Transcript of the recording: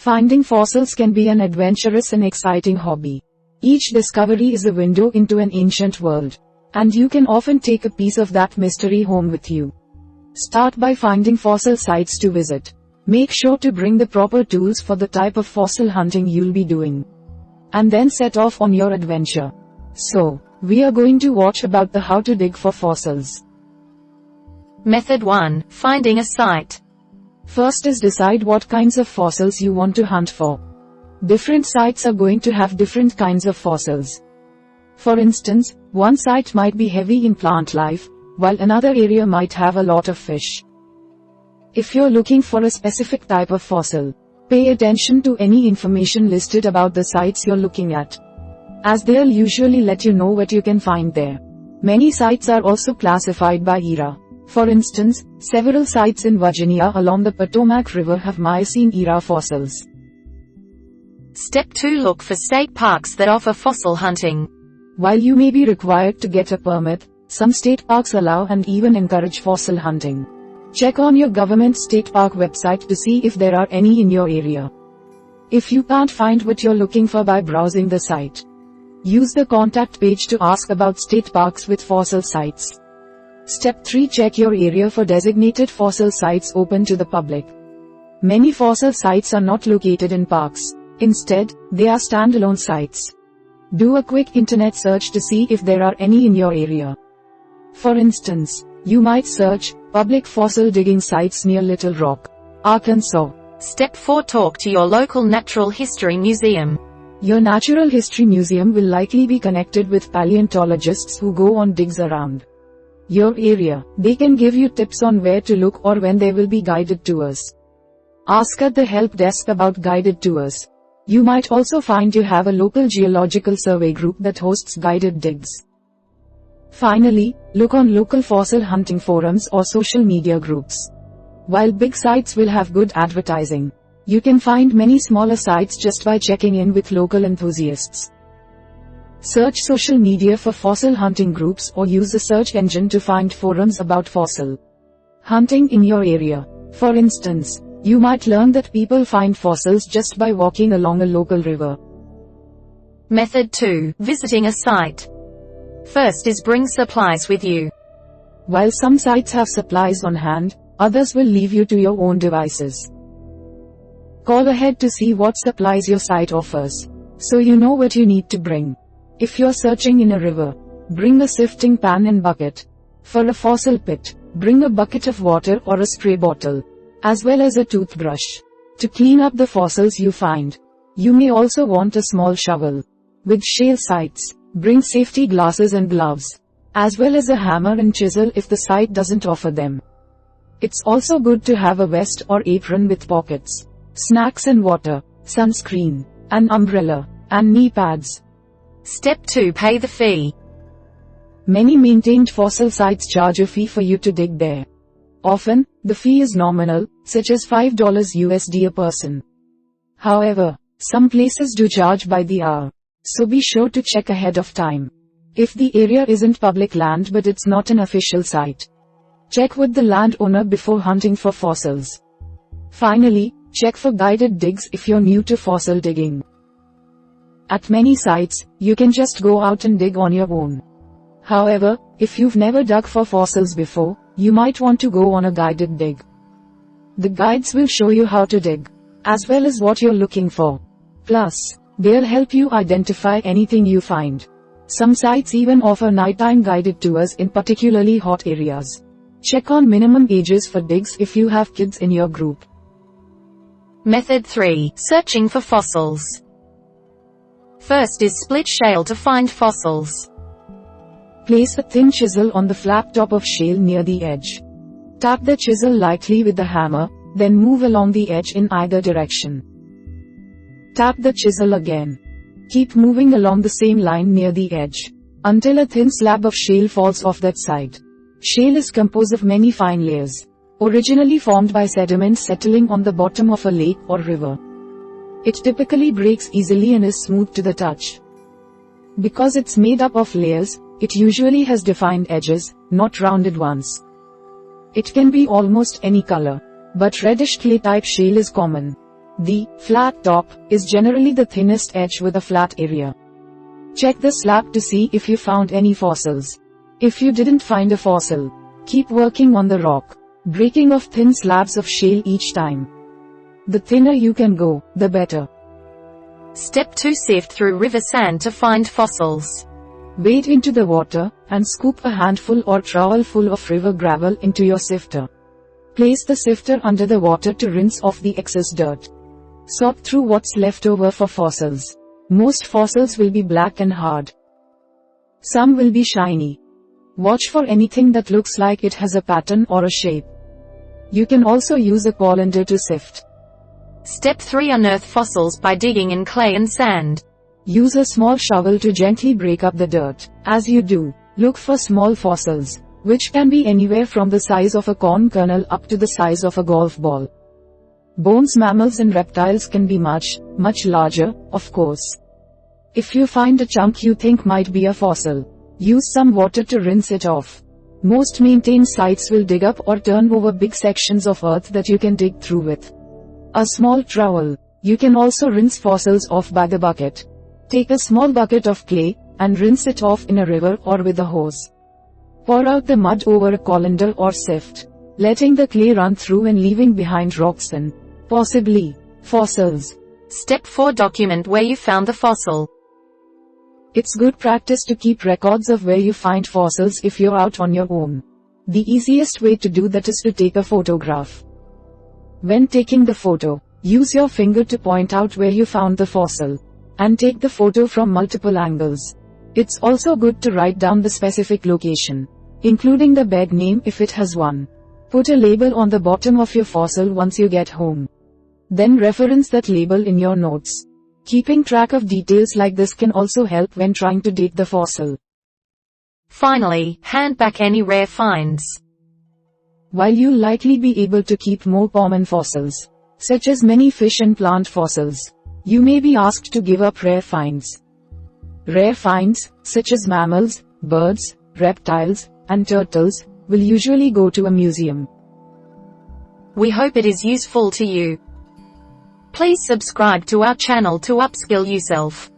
Finding fossils can be an adventurous and exciting hobby. Each discovery is a window into an ancient world, and you can often take a piece of that mystery home with you. Start by finding fossil sites to visit. Make sure to bring the proper tools for the type of fossil hunting you'll be doing. And then set off on your adventure. So, we are going to watch about the how to dig for fossils. Method 1. Finding a site. First is decide what kinds of fossils you want to hunt for. Different sites are going to have different kinds of fossils. For instance, one site might be heavy in plant life, while another area might have a lot of fish. If you're looking for a specific type of fossil, pay attention to any information listed about the sites you're looking at, as they'll usually let you know what you can find there. Many sites are also classified by era. For instance, several sites in Virginia along the Potomac River have Miocene-era fossils. Step 2. Look for state parks that offer fossil hunting. While you may be required to get a permit, some state parks allow and even encourage fossil hunting. Check on your government state park website to see if there are any in your area. If you can't find what you're looking for by browsing the site, use the contact page to ask about state parks with fossil sites. Step 3. Check your area for designated fossil sites open to the public. Many fossil sites are not located in parks. Instead, they are standalone sites. Do a quick internet search to see if there are any in your area. For instance, you might search public fossil digging sites near Little Rock, Arkansas. Step 4. Talk to your local natural history museum. Your natural history museum will likely be connected with paleontologists who go on digs around your area. They can give you tips on where to look or when there will be guided tours. Ask at the help desk about guided tours. You might also find you have a local geological survey group that hosts guided digs. Finally, look on local fossil hunting forums or social media groups. While big sites will have good advertising, you can find many smaller sites just by checking in with local enthusiasts. Search social media for fossil hunting groups or use a search engine to find forums about fossil hunting in your area. For instance, you might learn that people find fossils just by walking along a local river. Method 2. Visiting a site. First is bring supplies with you. While some sites have supplies on hand, others will leave you to your own devices. Call ahead to see what supplies your site offers, so you know what you need to bring. If you're searching in a river, bring a sifting pan and bucket. For a fossil pit, bring a bucket of water or a spray bottle, as well as a toothbrush, to clean up the fossils you find. You may also want a small shovel. With shale sites, bring safety glasses and gloves, as well as a hammer and chisel if the site doesn't offer them. It's also good to have a vest or apron with pockets, snacks and water, sunscreen, an umbrella, and knee pads. Step 2. Pay the fee. Many maintained fossil sites charge a fee for you to dig there. Often, the fee is nominal, such as $5 USD a person. However, some places do charge by the hour, so be sure to check ahead of time. If the area isn't public land but it's not an official site, check with the landowner before hunting for fossils. Finally, check for guided digs if you're new to fossil digging. At many sites, you can just go out and dig on your own. However, if you've never dug for fossils before, you might want to go on a guided dig. The guides will show you how to dig, as well as what you're looking for. Plus, they'll help you identify anything you find. Some sites even offer nighttime guided tours in particularly hot areas. Check on minimum ages for digs if you have kids in your group. Method 3. Searching for fossils. First is split shale to find fossils. Place a thin chisel on the flat top of shale near the edge. Tap the chisel lightly with the hammer, then move along the edge in either direction. Tap the chisel again. Keep moving along the same line near the edge, until a thin slab of shale falls off that side. Shale is composed of many fine layers, originally formed by sediment settling on the bottom of a lake or river. It typically breaks easily and is smooth to the touch. Because it's made up of layers, it usually has defined edges, not rounded ones. It can be almost any color, but reddish clay-type shale is common. The flat top is generally the thinnest edge with a flat area. Check the slab to see if you found any fossils. If you didn't find a fossil, keep working on the rock, breaking off thin slabs of shale each time. The thinner you can go, the better. Step 2. Sift through river sand to find fossils. Wade into the water, and scoop a handful or trowel full of river gravel into your sifter. Place the sifter under the water to rinse off the excess dirt. Sort through what's left over for fossils. Most fossils will be black and hard. Some will be shiny. Watch for anything that looks like it has a pattern or a shape. You can also use a colander to sift. Step 3. Unearth fossils by digging in clay and sand. Use a small shovel to gently break up the dirt. As you do, look for small fossils, which can be anywhere from the size of a corn kernel up to the size of a golf ball. Bones, mammals and reptiles can be much larger, of course. If you find a chunk you think might be a fossil, use some water to rinse it off. Most maintained sites will dig up or turn over big sections of earth that you can dig through with a small trowel. You can also rinse fossils off by the bucket. Take a small bucket of clay, and rinse it off in a river or with a hose. Pour out the mud over a colander or sift, letting the clay run through and leaving behind rocks and, possibly, fossils. Step 4. Document where you found the fossil. It's good practice to keep records of where you find fossils if you're out on your own. The easiest way to do that is to take a photograph. When taking the photo, use your finger to point out where you found the fossil, and take the photo from multiple angles. It's also good to write down the specific location, including the bed name if it has one. Put a label on the bottom of your fossil once you get home. Then reference that label in your notes. Keeping track of details like this can also help when trying to date the fossil. Finally, hand back any rare finds. While you'll likely be able to keep more common fossils, such as many fish and plant fossils, you may be asked to give up rare finds. Rare finds, such as mammals, birds, reptiles, and turtles, will usually go to a museum. We hope it is useful to you. Please subscribe to our channel to upskill yourself.